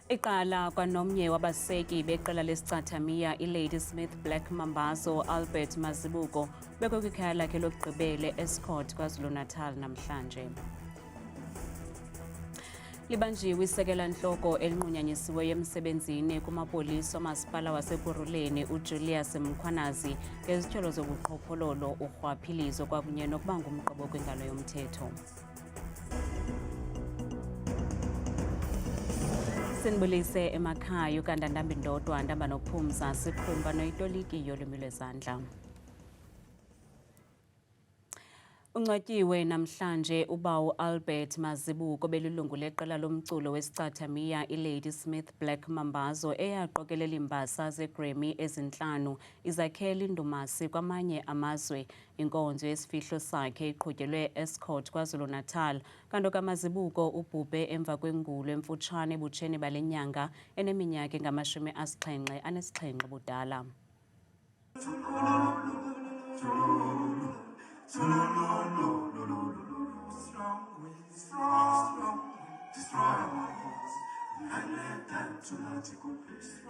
Iqala kwanomnye wabaseki beqela lesicathamiya iLadysmith Black Mambazo Albert Mazibuko bekwikhaya lakhe lokugqibela Estcourt KwaZulu-Natal namhlanje. Libanjiwe isekela ntloko elinqunyanyisiweyo emsebenzini kumapolisa omasipala waseKuruleni uJulius Mkhwanazi ngezityholo zobuqhophololo, urhwaphilizo kwakunye nokuba ngumqobo kwingalo yomthetho. Sinibulise emakhaya ukandandambi ndodwa ndamba nophumza sikhumba noyitoliki yolwimi lwezandla. Uncwatyiwe namhlanje ubawo Albert Mazibuko belilungu leqela lomculo wesicathamiya iLadysmith Black Mambazo eyaqokelela iimbasa zeGrammy ezintlanu izakhela indumasi kwamanye amazwe. Inkonzo yesifihlo sakhe iqhutyelwe Estcourt KwaZulu-Natal, kanti kaMazibuko ubhubhe emva kwengulo emfutshane ebutsheni bale nyanga eneminyaka engama-77 budala.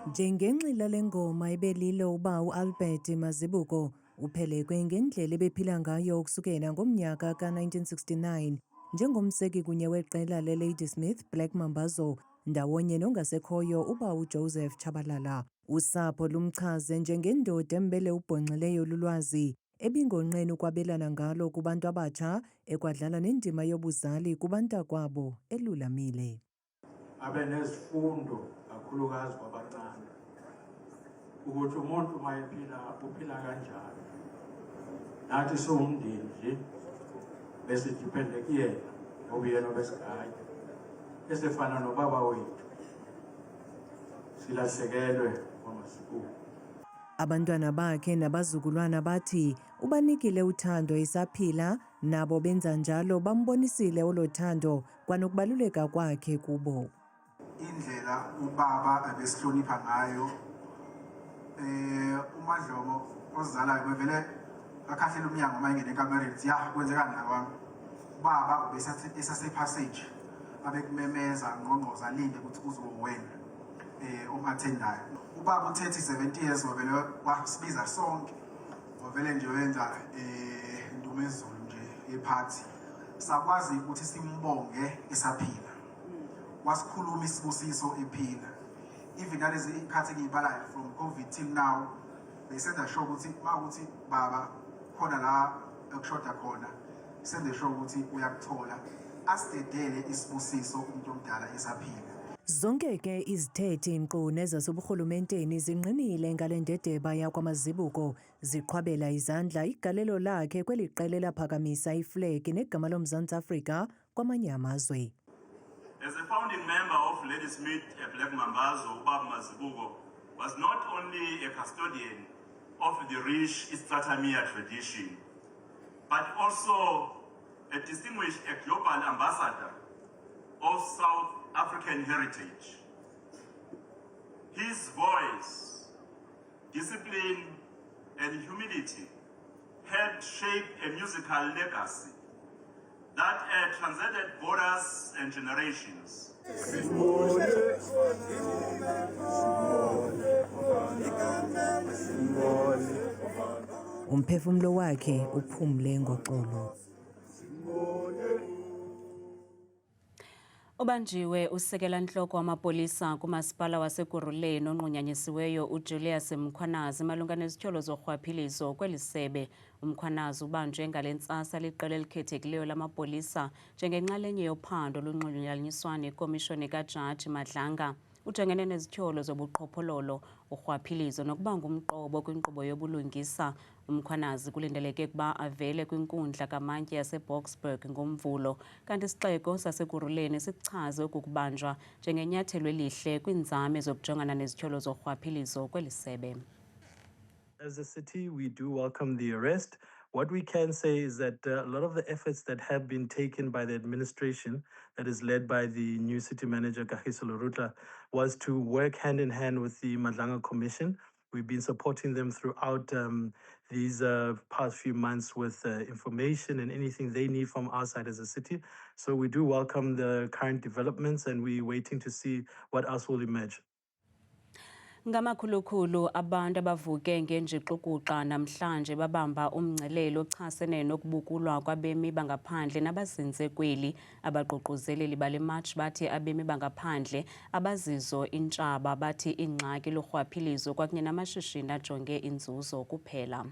Njengenxila lengoma ebelilo ubawo Albert Mazibuko uphelekwe ngendlela ebephila ngayo ukusukela ngomnyaka ka-1969 njengomseki kunye weqela leLadysmith Black Mambazo ndawonye nongasekhoyo ubawo Joseph Tshabalala. Usapho lumchaze njengendoda embele ubhonxileyo lulwazi ebingonqeni ukwabelana ngalo kubantu abatsha ekwadlala nendima yobuzali kubantakwabo elulamile. Abe nezifundo kakhulukazi kwabancane ukuthi umuntu mayephila uphila kanjani. Nathi siwumndeni nje bese depende kuyena obuyena besigaya esefana nobaba wethu silahlekelwe ngoMazibuko. Abantwana bakhe nabazukulwana bathi ubanikile uthando esaphila, nabo benza njalo bambonisile olothando kwanokubaluleka kwakhe kubo. Indlela ubaba abesihlonipha ngayo uMadlomo ozalayo bevele akhahlela umnyango mayengena ekamereni ya kwenzekani nakwami. Ubaba ubesathi esasepassage abekumemeza ngqongqoza alinde ukuthi uzowena umathendayo. Ubaba u-30-70 years wavele wasibiza sonke wavele nje wenza indumezulu nje ephathi sakwazi ukuthi simbonge esaphila. Wasikhuluma isibusiso ephila. Even nalezi ikhathi engiyibalayo from COVID till now besenza sure ukuthi mawukuthi baba khona la ekushoda khona senze sure ukuthi uyakuthola asidedele isibusiso umuntu omdala esaphila. Zonke ke izithethe inkqu nezasoburhulumenteni zinqinile ngale ndedeba yakwaMazibuko ziqhwabela izandla igalelo lakhe kweli qela elaphakamisa iflegi negama loMzantsi Afrika kwamanye amazwe. As a founding member of Ladysmith Black Mambazo, Ubaba Mazibuko was not only a custodian of the rich Isicathamiya tradition, but also a distinguished global ambassador of South African heritage. His voice, discipline, and humility helped shape a musical legacy that transcended borders and generations. Umphefumlo wakhe uphumle ngoxolo. Ubanjiwe usekela ntloko wamapolisa kumasipala waseKuruleni onqunyanyisiweyo uJulius Mkhwanazi malunga nezityholo zorhwaphilizo kweli sebe. Umkhwanazi ubanjwe ngale ntsasa liqela elikhethekileyo lamapolisa njengenxalenye yophando olunxulunyaniswa nekomishoni kaJaji Madlanga. Ujongene nezityholo zobuqhophololo, urhwaphilizo nokuba ngumqobo kwinkqubo yobulungisa. Umkhwanazi kulindeleke ukuba avele kwinkundla kamantyi yaseBoksburg ngomvulo, kanti isixeko saseKuruleni sichaze ukukubanjwa njengenyathelo elihle kwiinzame zokujongana nezityholo zorhwaphilizo kweli sebe. As a city, we do welcome the arrest. What we can say is that a lot of the efforts that have been taken by the administration that is led by the new city manager, Kagiso Lorutla, was to work hand in hand with the Madlanga Commission We've been supporting them throughout these past few months with information and anything they need from our side as a city. So we do welcome the current developments, and we're waiting to see what else will emerge. Ngamakhulukhulu abantu abavuke ngenjiqikuqa namhlanje babamba umngcelelo ochasene nokubukulwa kwabemi bangaphandle nabazinze kweli. Abagqugquzeleli bale march bathi abemi bangaphandle abazizo intshaba bathi ingxaki lorhwaphilizo kwakunye namashishini ajonge inzuzo kuphela.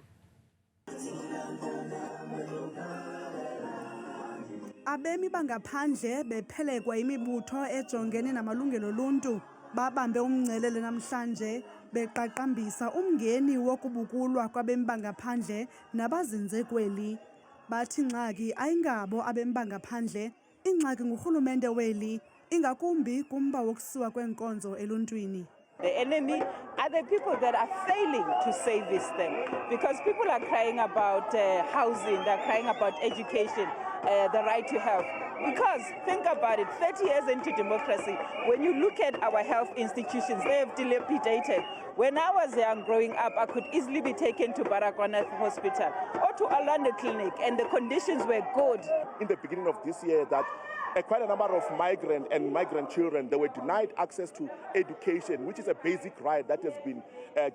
Abemi bangaphandle bephelekwa imibutho ejongene namalungelo oluntu babambe umngcelele namhlanje beqaqambisa umngeni wokubukulwa kwabemi bangaphandle nabazinze kweli. Bathi ingxaki ayingabo abemi bangaphandle, ingxaki ngurhulumente weli, ingakumbi kumba wokusiwa kwenkonzo eluntwini. The enemy are the people that are failing to service them, because people are crying about housing, they're crying about education, the right to health. Because think about it, 30 years into democracy, when you look at our health institutions, they have dilapidated. When I was young growing up, I could easily be taken to Baragwanath Hospital or to Orlando Clinic, and the conditions were good. In the beginning of this year, that quite a number of migrant and migrant children, they were denied access to education, which is a basic right that has been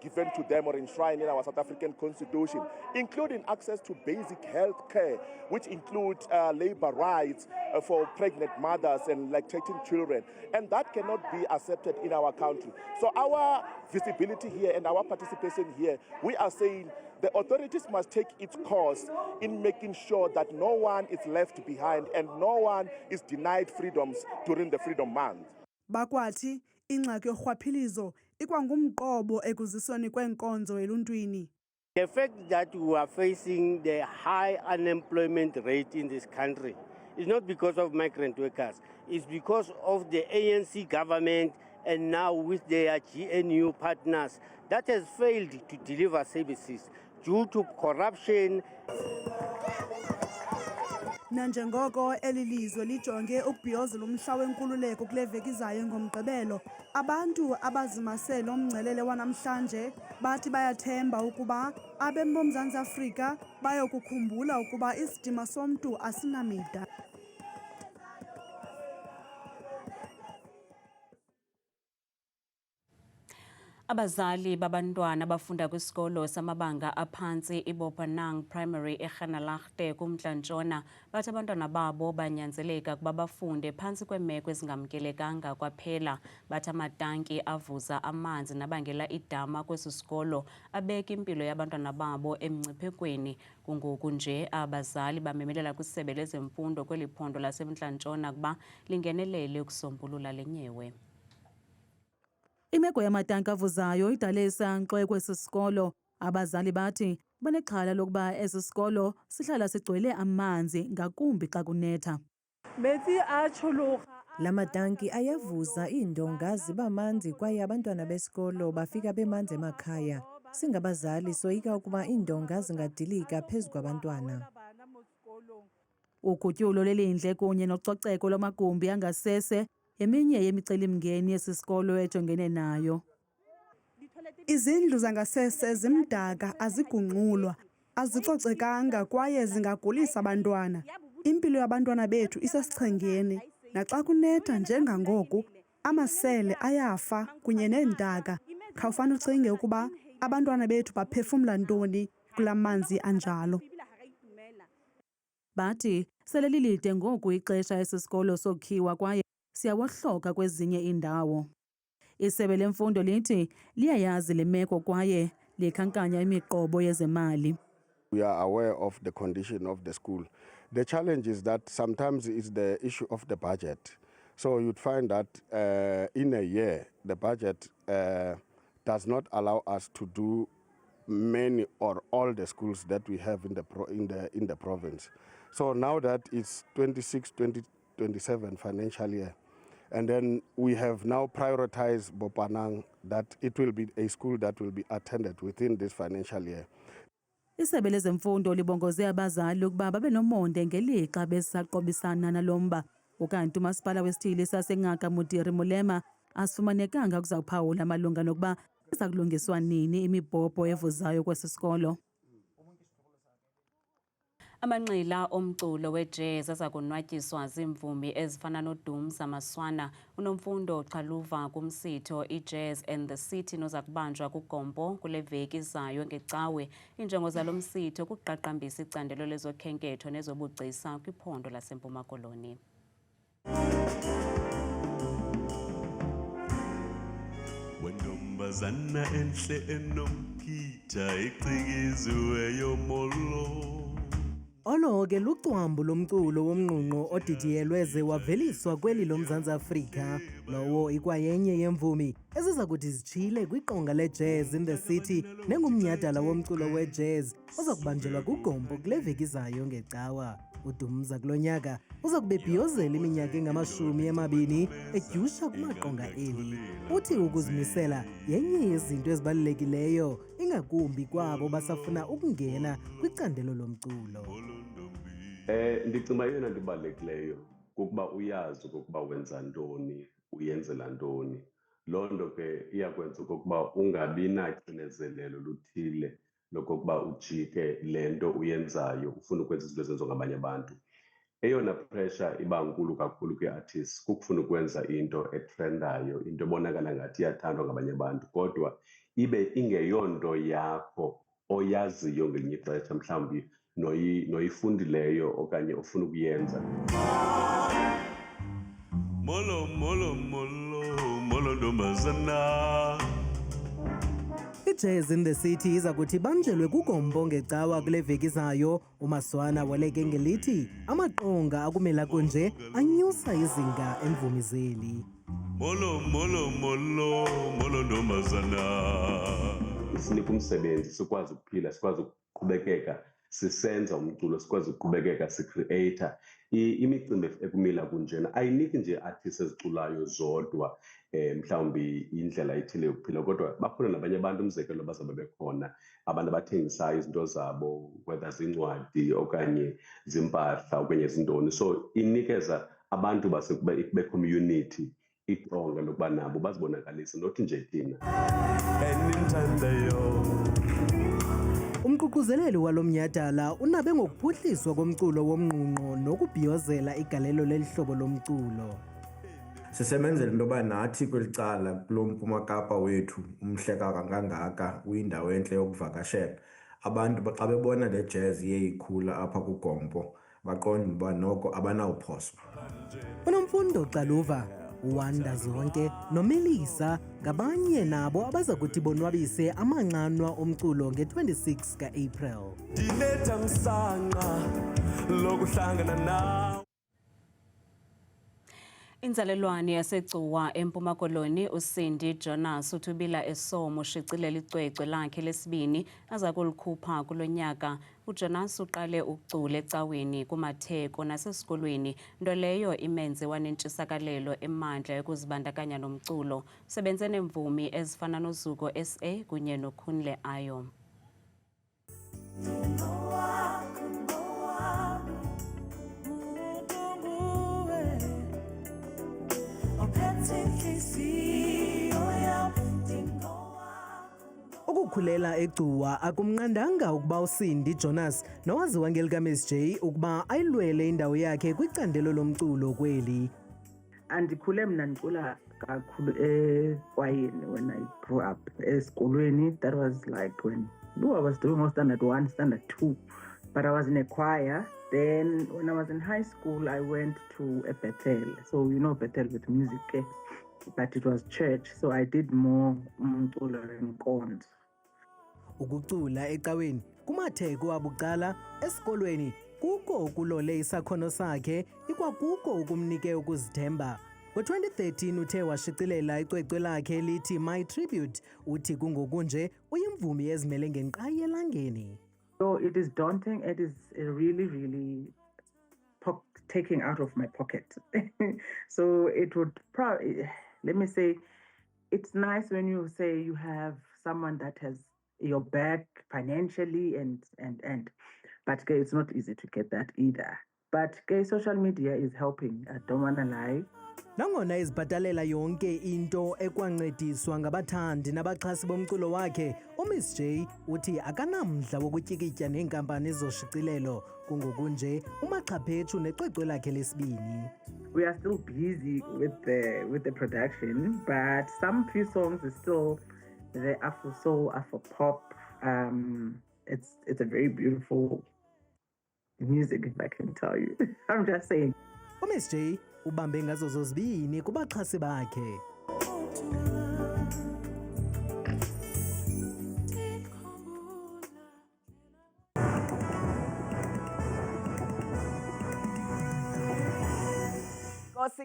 given to them or enshrined in our South African Constitution, including access to basic health care, which includes labor rights for pregnant mothers and lactating children. And that cannot be accepted in our country. So our visibility here and our participation here, we are saying the authorities must take its course in making sure that no one is left behind and no one is denied freedoms during the Freedom Month. Bakwathi ingxaki yorhwaphilizo ikwangumqobo ekuzisweni kwenkonzo eluntwini. The fact that we are facing the high unemployment rate in this country is not because of migrant workers. It's because of the ANC government and now with their GNU partners that has failed to deliver services due to corruption. Nanjengoko elilizwe lijonge ukubhiyozela umhla wenkululeko kule veki izayo ngomgqibelo, abantu abazimasele umngcelele wanamhlanje bathi bayathemba ukuba abemi boMzantsi Afrika bayokukhumbula ukuba isidima somntu asinamida. Abazali babantwana abafunda kwisikolo samabanga aphantsi iBopanang Primary eGenalachte kuMntla-Ntshona bathi abantwana babo banyanzeleka ukuba bafunde phantsi kweemeko ezingamkelekanga kwaphela. Bathi amatanki avuza amanzi nabangela idama kwesi sikolo abeka impilo yabantwana babo emngciphekweni. Kungoku nje abazali bamemelela kwisebe lezemfundo kweli phondo laseMntla-Ntshona ukuba lingenelele ukusombulula le nyewe. Imeko yamatanki avuzayo idale isankxwe kwesi sikolo. Abazali bathi banexhala lokuba esi sikolo sihlala sigcwele amanzi ngakumbi xa kunetha. La matanki ayavuza, iindonga ziba manzi kwaye abantwana besikolo bafika bemanzi emakhaya. Singabazali soyika ukuba iindonga zingadilika phezu kwabantwana. Ugutyulo lelindle kunye nococeko lwamagumbi angasese eminye yemicelimngeni yesi sikolo ejongene nayo. Izindlu zangasese zimdaka, azigungxulwa, azicocekanga kwaye zingagulisa abantwana. Impilo yabantwana bethu isesichengeni, naxa kunetha njengangoku amasele ayafa kunye neentaka. Khawufane ucinge ukuba abantwana bethu baphefumla ntoni kula manzi anjalo. Bathi sele lilide ngoku ixesha esi sikolo sokhiwa kwaye siyawohloka kwezinye iindawo. Isebe lemfundo lithi liyayazi le meko kwaye likhankanya imiqobo yezemali. We are aware of the condition of the school. The challenge is that sometimes it's the issue of the budget. So you'd find that in a year, the budget does not allow us to do many or all the schools that we have in the province. So now that it's 26-27 financial year, and then we have now prioritized Bopanang that it will be a school that will be attended within this financial year. Isebe lezemfundo libongoze abazali ukuba babe nomonde ngelixa besaqobisana nalomba. Ukanti umasipala wesithili saseNgaka Mudiri Mulema asifumanekanga ukuzakuphawula malunga nokuba Iza kulungiswa nini imibhobho evuzayo kwesi sikolo? Amanqila omculo wejazz aza konwatyiswa ziimvumi ezifana noDumza Maswana, uNomfundo Xaluva kumsitho iJazz and the City noza kubanjwa kuGompo kule veki izayo ngeCawe. Iinjongo zalo msitho kuqaqambisa icandelo lezokhenketho nezobugcisa kwiphondo laseMpuma Koloni. Wentombazana enhle enomkhitha ecikiziweyo molo. Olo ke lucwambu lomculo womnqunqo odidiyelwe ze waveliswa kweli loMzantsi Afrika. Lowo ikwayenye yemvumi eziza kuthi zitshile kwiqonga leJazz in the City nengumnyhadala womculo wejazz oza kubanjelwa kuGompo kule veki izayo ngeCawa. uDumza kulo nyaka uza kube bhiyozela iminyaka engamashumi edyusha kumaqonga eli. Uthi ukuzimisela yenye yezinto ezibalulekileyo ingakumbi kwabo basafuna ukungena kwicandelo lomculo. Ndicinga yona ndibalulekileyo kukuba uyazi ukuba wenza ntoni, uyenzela ntoni. Loo nto ke iyakwenza okokuba ungabi nacinezelelo luthile lokokuba ujike le nto uyenzayo ufuna ukwenza izinto ezenziwa ngabanye abantu. Eyona pressure iba nkulu kakhulu kwi-artists kukufuna ukwenza into etrendayo, into ebonakala ngathi iyathandwa ngabanye abantu, kodwa ibe ingeyonto yakho oyaziyo ngelinye ixesha mhlawumbi noyifundileyo okanye ofuna ukuyenza. Molo, molo, molo, molo ntombazana. iJazz in the City iza kuthi banjelwe kuGompo ngeCawa kule veki izayo. uMaswana waleke ngelithi amaqonga akumela kunje anyusa izinga emvumi zeli. Molo, molo, molo, molo ntombazana. Isinika umsebenzi sikwazi ukuphila, sikwazi ukuqhubekeka sisenza umculo, sikwazi ukuqhubekeka sicreator. Imicimbi ekumila kunjena ayiniki nje artists eziculayo zodwa mhlawumbi indlela ethile yokuphila, kodwa bakhona nabanye abantu umzekelo bazabe bekhona, abantu abathengisayo izinto zabo, whether zincwadi okanye zimpahla okanye zintoni. So inikeza abantu be-community iqonga lokuba nabo bazibonakalise, nothi nje thina. Umququzeleli walo mnyhadala unabe ngokuphuhliswa komculo womnqunqo nokubhiyozela igalelo leli hlobo lomculo. Sisemenzela into yoba nathi kweli cala kulo Mpuma Kapa wethu umhle kangangaka uyindawo entle yokuvakashela. Abantu xa bebona le jazz iye ikhula apha kuGompo baqonda uba noko abanawuphoswa. uNomfundo Xaluva, uWanda Zonke noMelisa ngabanye nabo abaza kuthi bonwabise amanqanwa omculo nge-26 ka-April. Ndiletha msanqa lokuhlangana nawe. Inzalelwane yaseCuwa eMpuma Koloni uCindy Jonas uthubila eSomo ushicilela icwecwe lakhe lesibini aza kulikhupha kulo nyaka. uJonas uqale ukucula ecaweni kumatheko nasesikolweni, nto leyo imenze wanentshisakalelo emandla yokuzibandakanya nomculo. Usebenze nemvumi ezifana noZuko SA kunye noKhunle Ayo. Ukukhulela eCuwa akumnqandanga ukuba uCindy Jonas nowaziwa ngelikaMiss J ukuba ayilwele indawo yakhe kwicandelo lomculo kweli. Andikhule mna ndicula kakhulu ekwayeni when I grew up. Esikolweni, that was like when I was doing standard 1, standard 2, but I was in a choir. Then when I was in high school, I went to a Bethel. So you know Bethel with music, but it was church. So I did more umculo enkondlo. Ukucula ecaweni kumatheko abucala esikolweni kuko ukulole isakhono sakhe, ikwakuko ukumnike ukuzithemba. Ngo-2013 uthe washicilela icwecwe lakhe lithi My Tribute, uthi kungoku nje uyimvumi ezimele ngenqayi elangeni. So it is daunting. It is really, really taking out of my pocket. So it would probably, let me say, it's nice when you say you have someone that has your back financially and but it's not easy to get that either. But social media is helping. I don't want to lie. Nangona izibhatalela yonke into ekwancediswa ngabathandi nabaxhasi bomculo wakhe, uMiss J uthi akanamdla wokutyikitya neenkampani zoshicilelo. Kungoku nje uMaxhaphetshu necwecwe lakhe lesibini. We are still busy with the production, but some few songs are still the Afro soul, Afro pop. It's a very beautiful music, if I can tell you. I'm just saying. uMiss J ubambe ngazo zozibini kubaxhasi bakhe.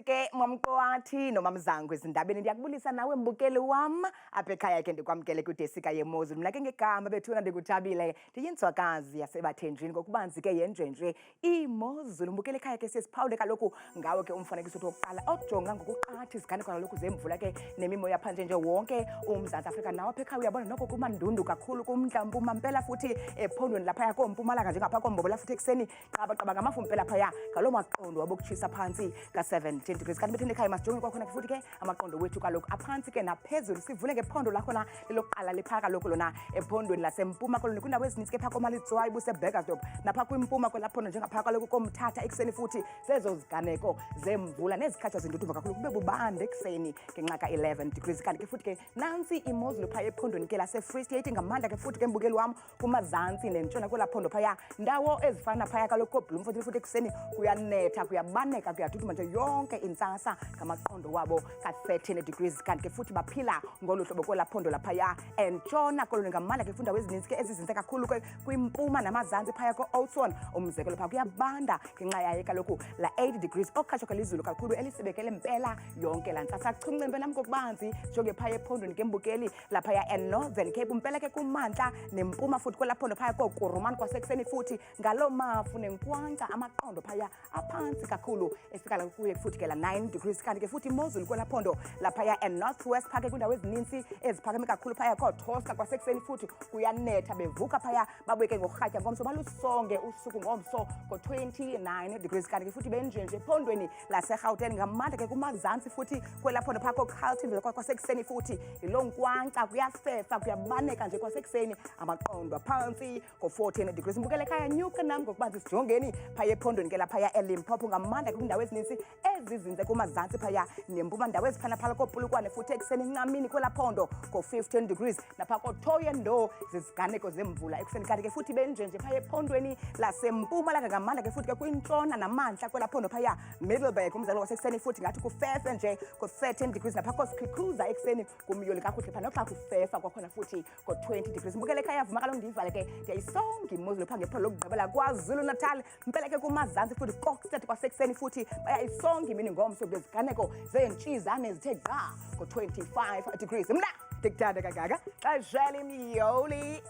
Ke mamqwathi nomamzangu ezindabeni ndiyakubulisa nawe mbukeli wam apha ekhaya ke ndikwamkele kwidesika yemozulu mna ke ngegama bethuna ndikuthabile ndiyinzwakazi yasebathenjini ngokubanzi ke yenjenje imozulu mbukeli ekhaya ke sesiphawule kaloku ngawo ke umfanekiso wokuqala ojonga ngokuqathi iziganeko kaloku zemvula ke nemimoya phantse nje wonke uMzantsi Afrika nawo apha ekhaya uyabona noko kumandundu kakhulu kumntla mpuma mpela futhi ephondweni laphaya kompumalanga njengapha kombobola futhi ekuseni qaba ngamafu mpela phaya ngaloo maqondo wabokutshisa phantsi ka-17 degrees kanti bethini ekhaya masijonge kwakhona futhi ke amaqondo wethu kaloku aphantsi ke naphezulu sivule ngephondo lakhona lelokuqala liphaka kaloku lona ephondweni lasempuma koloni kwindawo ezininzi ke phaa komalitswayi buseBurgersdorp napha kwimpuma kwelaphondo njengaphaa kaloku komthatha ekuseni futhi zezo ziganeko zemvula nezikhatsha zinduduva kakhulu kube bubande ekuseni ngenxa ka-11 degrees kanti ke futhi ke nantsi imozulu phaa ephondweni ke lase-Free State ngamandla ke futhi ke mbukeli wam kumazantsi nentshona kwelaphondo phaya ndawo ezifana phaya kaloku koBloemfontein futhi ekuseni kuyanetha kuyabaneka kuyaduduma nje yonke intsasa ngamaqondo wabo ka-13 degrees kanti ke futhi baphila ngolu hlobo kwelaphondo laphaya entshona koloni ngamandla ke fundawo ezininzi ke ezizinze kakhulu kwimpuma namazantsi phaya ko-Oudtshoorn umzekelo phaa kuyabanda ngenxa yaye kaloku la 8 degrees okhatshwa kwelizulu kakhulu elisibekele mpela yonke laa ntsasa chumce mpela ngokubanzi jonge phaya ephondweni ke mbukeli laphaya eNorthern Cape mpela ke kumantla nempuma futhi kwelaphondo phaya koKuruman kwasekuseni futhi ngaloo mafu nenkwankca amaqondo phaya aphantsi kakhulu efikala kuye futhi ke la 9 degrees kanti ke futhi imozulu kwelaphondo laphaya eNorthwest phake kwindawo ezininzi eziphakeme kakhulu phaya koToska kwasekuseni futhi kuyanetha bevuka phaya babuyeke ngorhatya ngomso balusonge usuku ngomso ko-29 degrees kanti ke futhi benjenje ephondweni laseGauteng ngamandla ke kumazantsi futhi kwelaphondo phaya koCarletonville kwasekuseni futhi yiloo nkwankca kuyafefa kuyabaneka nje kwasekuseni amaqondo aphantsi ko-14 degrees mbukele ekhaya nyuka nam ngokubanzi sijongeni phaya ephondweni ke laphaya eLimpopo ngamandla ke kwindawo ezininzi ezizinze kumazantsi phaya nempuma ndawo ezifana phala koPolokwane futhi ekuseni ncamini kwelaphondo ko-15 degrees napha koThoyendo ziziganeko zemvula ekuseni kanti ke futhi benjenje phaya ephondweni lasempumalanga ngamandla ke futhi ke kwintshona namantla kwelaphondo phaya Middleburg umzekelo wasekuseni futhi ngathi kufefe nje ko-13 degrees napha koSkikuza ekuseni kumyoli kakuhle phana noxa kufefa kwakhona futhi ko-20 degrees mbukele ekhaya yavuma kaloku ndiyivale ke ndiyayisonga imozulu phaa ngephondo lokugqibela KwaZulu Natal mpela ke kumazantsi futhi Kokstad kwasekuseni futhi bayayisonga imini ngomso ngeziganeko zeentshizane zithe gqa ko-25 degrees mna ndikuthanda kangaka xeshela imyoli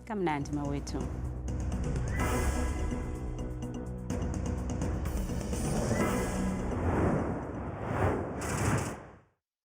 Kamnandi mawethu.